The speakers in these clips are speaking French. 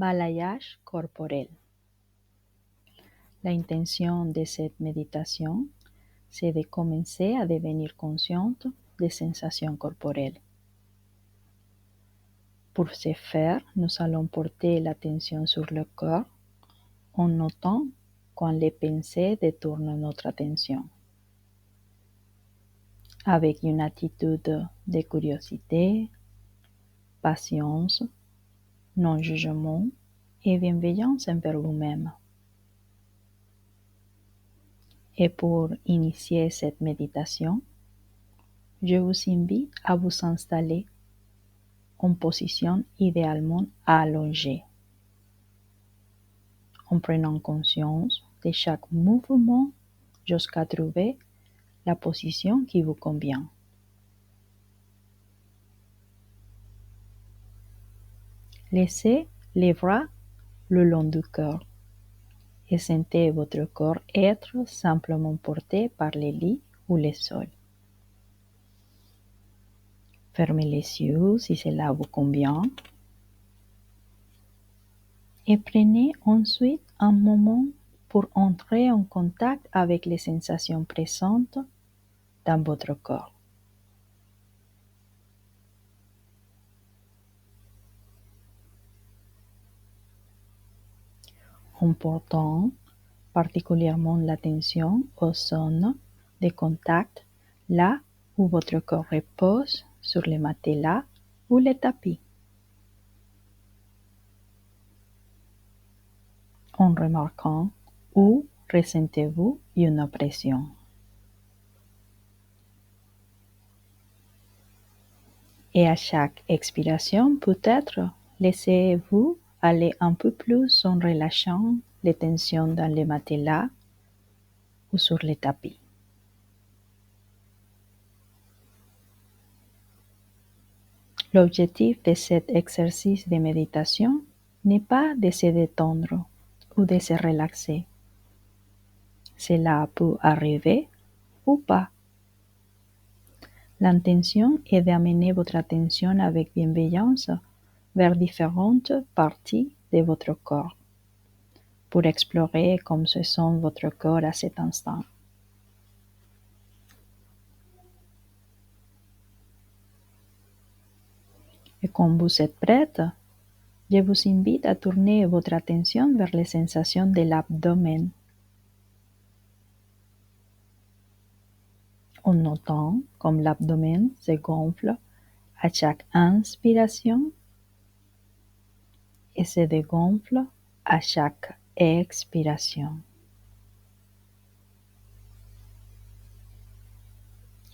Balayage corporel. La intention de cette méditation, c'est de commencer à devenir consciente des sensations corporelles. Pour ce faire, nous allons porter l'attention sur le corps en notant quand les pensées détournent notre attention. Avec une attitude de curiosité, patience, non-jugement et bienveillance envers vous-même. Et pour initier cette méditation, je vous invite à vous installer en position idéalement allongée, en prenant conscience de chaque mouvement jusqu'à trouver la position qui vous convient. Laissez les bras le long du corps et sentez votre corps être simplement porté par le lit ou le sol. Fermez les yeux si cela vous convient et prenez ensuite un moment pour entrer en contact avec les sensations présentes dans votre corps. En portant particulièrement l'attention aux zones de contact là où votre corps repose sur le matelas ou le tapis. En remarquant où ressentez-vous une oppression. Et à chaque expiration, peut-être laissez-vous aller un peu plus en relâchant les tensions dans le matelas ou sur le tapis. L'objectif de cet exercice de méditation n'est pas de se détendre ou de se relaxer. Cela peut arriver ou pas. L'intention est d'amener votre attention avec bienveillance vers différentes parties de votre corps pour explorer comment se sent votre corps à cet instant. Et quand vous êtes prête, je vous invite à tourner votre attention vers les sensations de l'abdomen en notant comme l'abdomen se gonfle à chaque inspiration et se dégonfle à chaque expiration.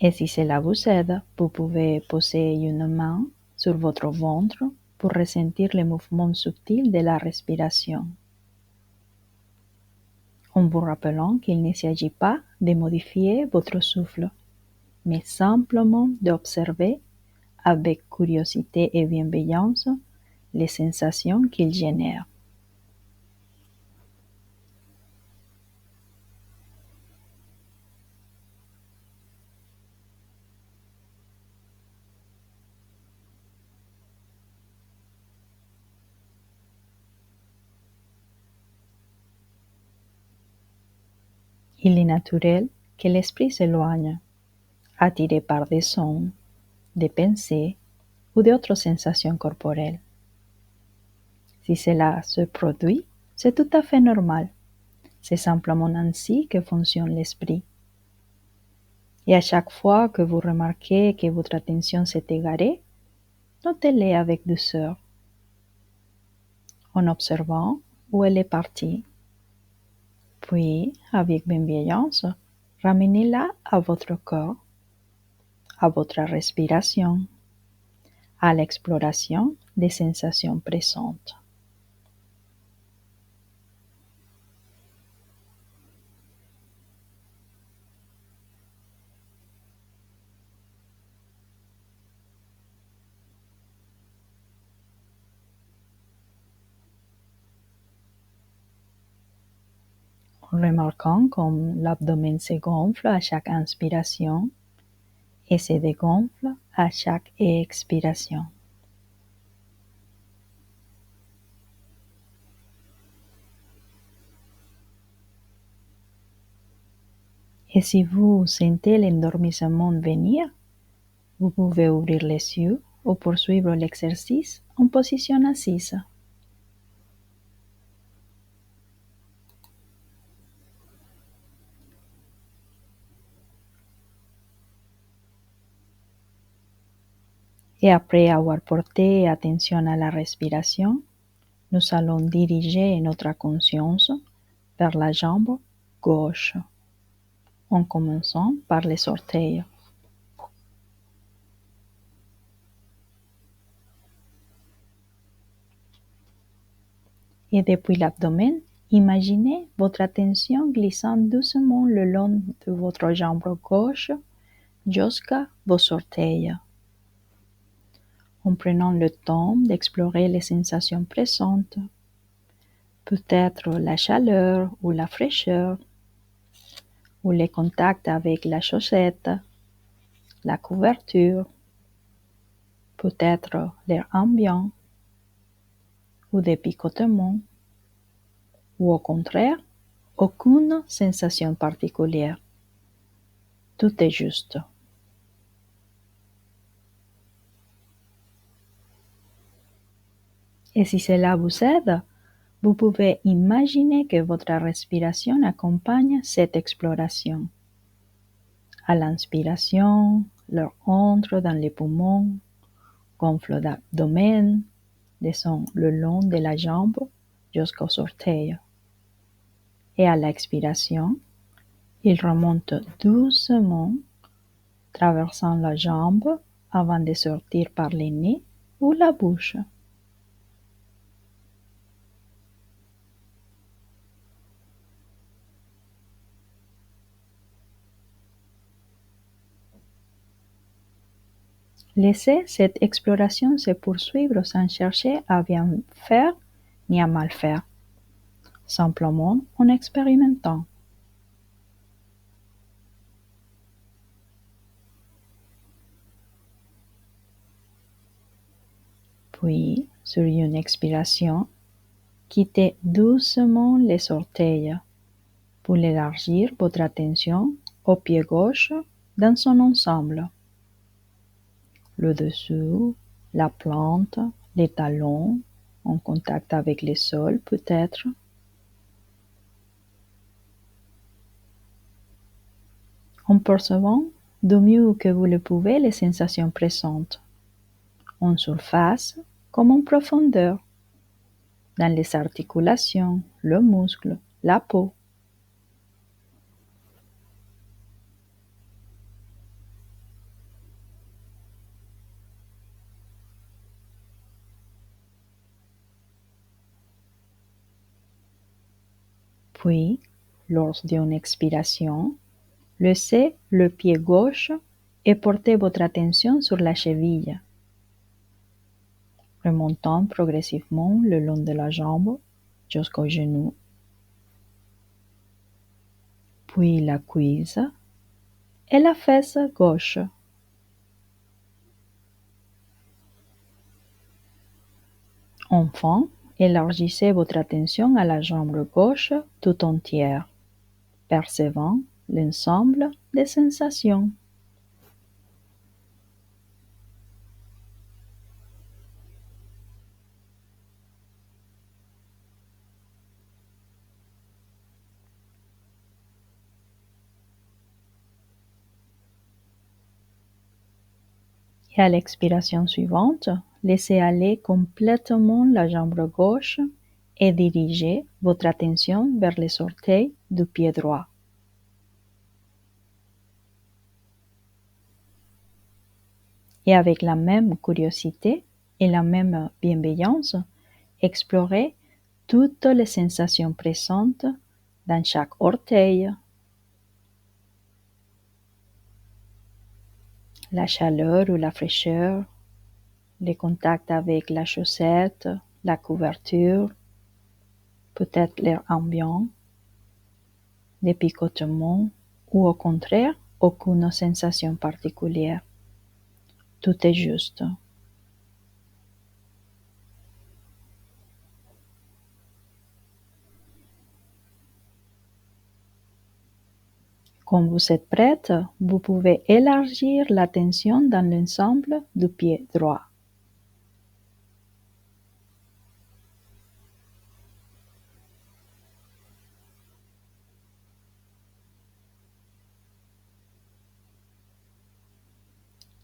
Et si cela vous aide, vous pouvez poser une main sur votre ventre pour ressentir les mouvements subtils de la respiration, en vous rappelant qu'il ne s'agit pas de modifier votre souffle, mais simplement d'observer avec curiosité et bienveillance les sensations qu'il génère. Il est naturel que l'esprit s'éloigne, attiré par des sons, des pensées ou d'autres sensations corporelles. Si cela se produit, c'est tout à fait normal. C'est simplement ainsi que fonctionne l'esprit. Et à chaque fois que vous remarquez que votre attention s'est égarée, notez-le avec douceur, en observant où elle est partie. Puis, avec bienveillance, ramenez-la à votre corps, à votre respiration, à l'exploration des sensations présentes. En remarquant comme l'abdomen se gonfle à chaque inspiration et se dégonfle à chaque expiration. Et si vous sentez l'endormissement venir, vous pouvez ouvrir les yeux ou poursuivre l'exercice en position assise. Et après avoir porté attention à la respiration, nous allons diriger notre conscience vers la jambe gauche, en commençant par les orteils. Et depuis l'abdomen, imaginez votre attention glissant doucement le long de votre jambe gauche jusqu'à vos orteils, en prenant le temps d'explorer les sensations présentes, peut-être la chaleur ou la fraîcheur, ou les contacts avec la chaussette, la couverture, peut-être l'air ambiant, ou des picotements, ou au contraire, aucune sensation particulière. Tout est juste. Et si cela vous aide, vous pouvez imaginer que votre respiration accompagne cette exploration. À l'inspiration, l'air entre dans les poumons, gonfle l'abdomen, descend le long de la jambe jusqu'aux orteils. Et à l'expiration, il remonte doucement, traversant la jambe avant de sortir par le nez ou la bouche. Laissez cette exploration se poursuivre sans chercher à bien faire ni à mal faire, simplement en expérimentant. Puis, sur une expiration, quittez doucement les orteils pour élargir votre attention au pied gauche dans son ensemble. Le dessous, la plante, les talons, en contact avec le sol peut-être. En percevant du mieux que vous le pouvez les sensations présentes, en surface comme en profondeur, dans les articulations, le muscle, la peau. Puis, lors d'une expiration, laissez le pied gauche et portez votre attention sur la cheville, remontant progressivement le long de la jambe jusqu'au genou, puis la cuisse et la fesse gauche. Enfin, élargissez votre attention à la jambe gauche tout entière, percevant l'ensemble des sensations. Et à l'expiration suivante, laissez aller complètement la jambe gauche et dirigez votre attention vers les orteils du pied droit. Et avec la même curiosité et la même bienveillance, explorez toutes les sensations présentes dans chaque orteil. La chaleur ou la fraîcheur, les contacts avec la chaussette, la couverture, peut-être l'air ambiant, des picotements ou au contraire, aucune sensation particulière. Tout est juste. Quand vous êtes prête, vous pouvez élargir l'attention dans l'ensemble du pied droit.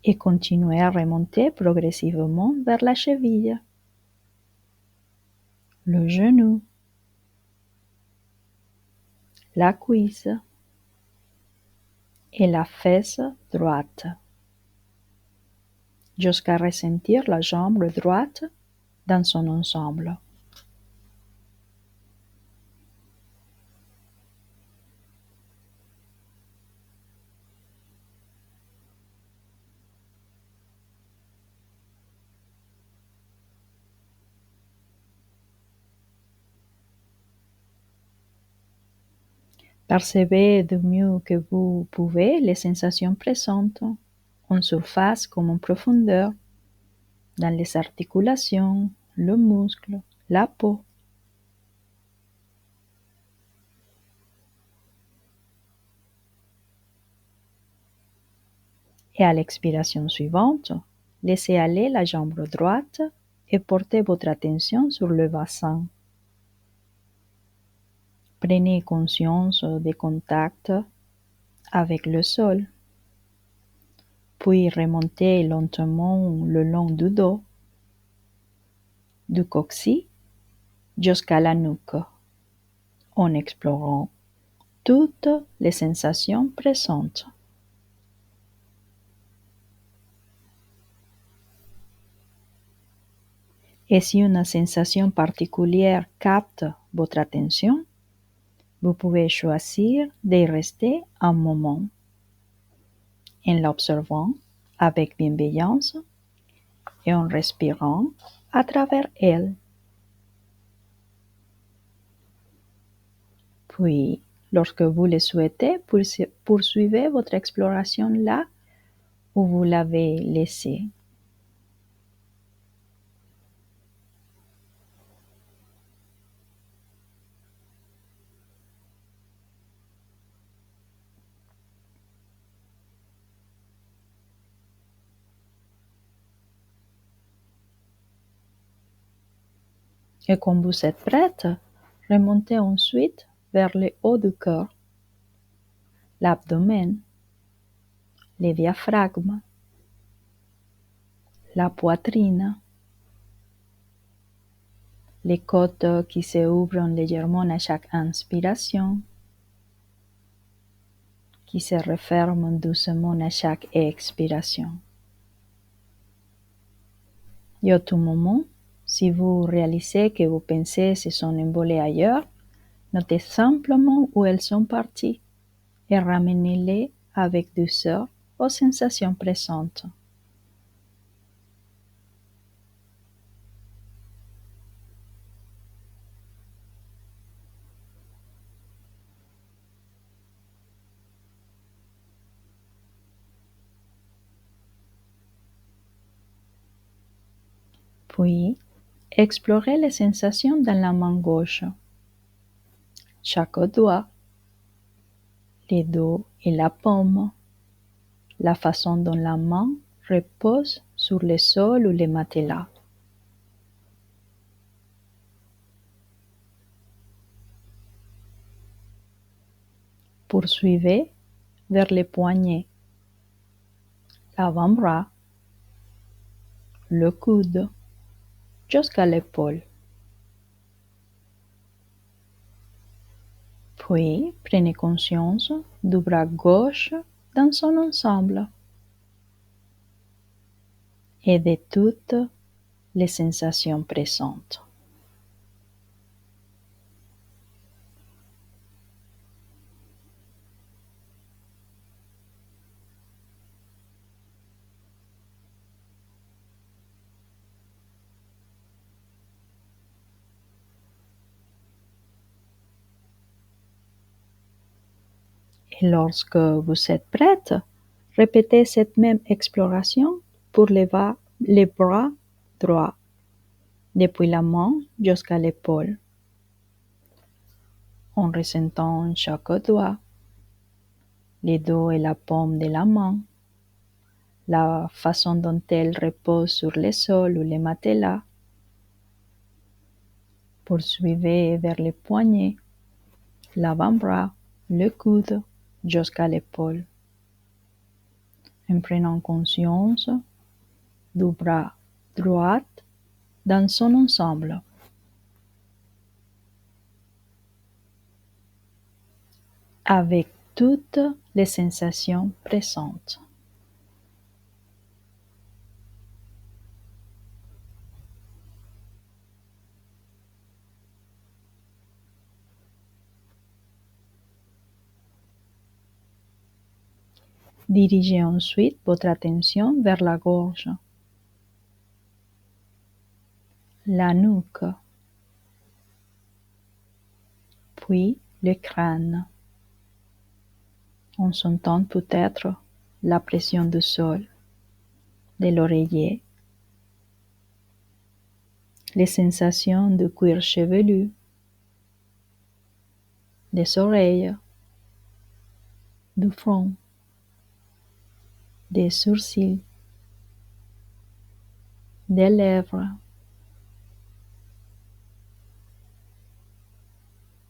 Et continuez à remonter progressivement vers la cheville, le genou, la cuisse et la fesse droite, jusqu'à ressentir la jambe droite dans son ensemble. Percevez du mieux que vous pouvez les sensations présentes, en surface comme en profondeur, dans les articulations, le muscle, la peau. Et à l'expiration suivante, laissez aller la jambe droite et portez votre attention sur le bassin. Prenez conscience des contacts avec le sol, puis remontez lentement le long du dos, du coccyx jusqu'à la nuque, en explorant toutes les sensations présentes. Et si une sensation particulière capte votre attention, vous pouvez choisir d'y rester un moment, en l'observant avec bienveillance et en respirant à travers elle. Puis, lorsque vous le souhaitez, poursuivez votre exploration là où vous l'avez laissée. Et quand vous êtes prête, remontez ensuite vers le haut du corps, l'abdomen, le diaphragme, la poitrine, les côtes qui se ouvrent légèrement à chaque inspiration, qui se referment doucement à chaque expiration. Et à tout moment, si vous réalisez que vos pensées se sont envolées ailleurs, notez simplement où elles sont parties et ramenez-les avec douceur aux sensations présentes. Puis, explorez les sensations dans la main gauche. Chaque doigt, les dos et la paume, la façon dont la main repose sur le sol ou le matelas. Poursuivez vers les poignets, l'avant-bras, le coude, jusqu'à l'épaule. Puis, prenez conscience du bras gauche dans son ensemble et de toutes les sensations présentes. Et lorsque vous êtes prête, répétez cette même exploration pour les bras droits, depuis la main jusqu'à l'épaule, en ressentant chaque doigt, les dos et la paume de la main, la façon dont elle repose sur le sol ou le matelas. Poursuivez vers les poignets, l'avant-bras, le coude jusqu'à l'épaule. En prenant conscience du bras droit dans son ensemble. Avec toutes les sensations présentes. Dirigez ensuite votre attention vers la gorge, la nuque, puis le crâne, en sentant peut-être la pression du sol, de l'oreiller, les sensations du cuir chevelu, des oreilles, du front, des sourcils, des lèvres,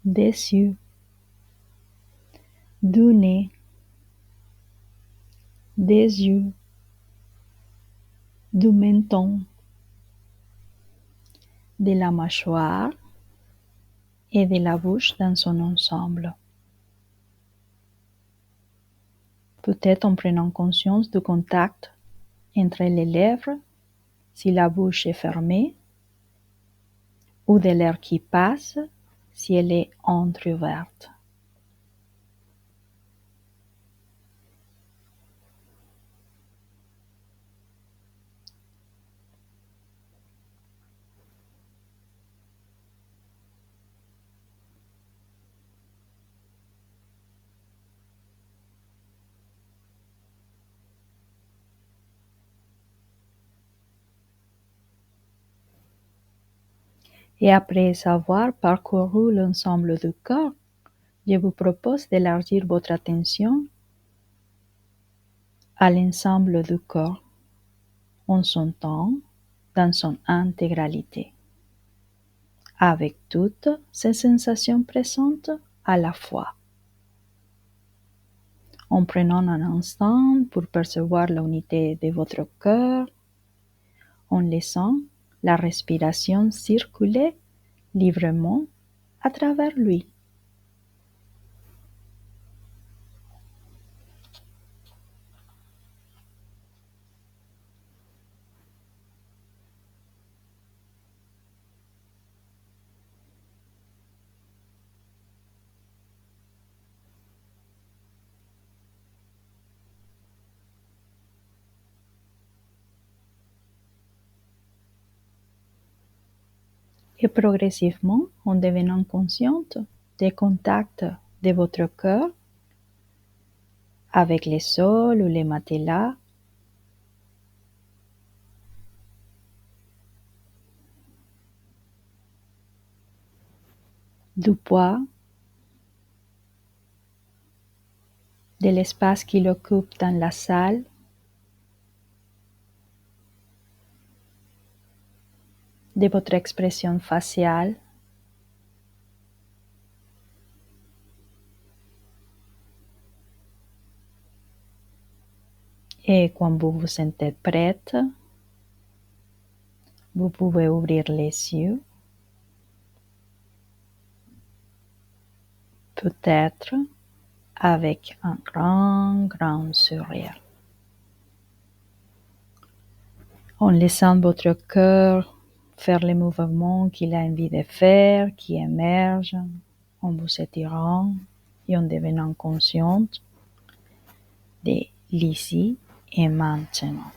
des yeux, du nez, des yeux, du menton, de la mâchoire et de la bouche dans son ensemble. Peut-être en prenant conscience du contact entre les lèvres si la bouche est fermée ou de l'air qui passe si elle est entrouverte. Et après avoir parcouru l'ensemble du corps, je vous propose d'élargir votre attention à l'ensemble du corps en sentant dans son intégralité, avec toutes ces sensations présentes à la fois. En prenant un instant pour percevoir l'unité de votre cœur, en laissant la respiration circuler librement à travers lui. Et progressivement, en devenant consciente des contacts de votre cœur avec les sols ou les matelas, du poids, de l'espace qu'il occupe dans la salle, de votre expression faciale, et quand vous vous sentez prête, vous pouvez ouvrir les yeux, peut-être avec un grand sourire. En laissant votre cœur faire les mouvements qu'il a envie de faire, qui émergent, en vous étirant et en devenant consciente de l'ici et maintenant.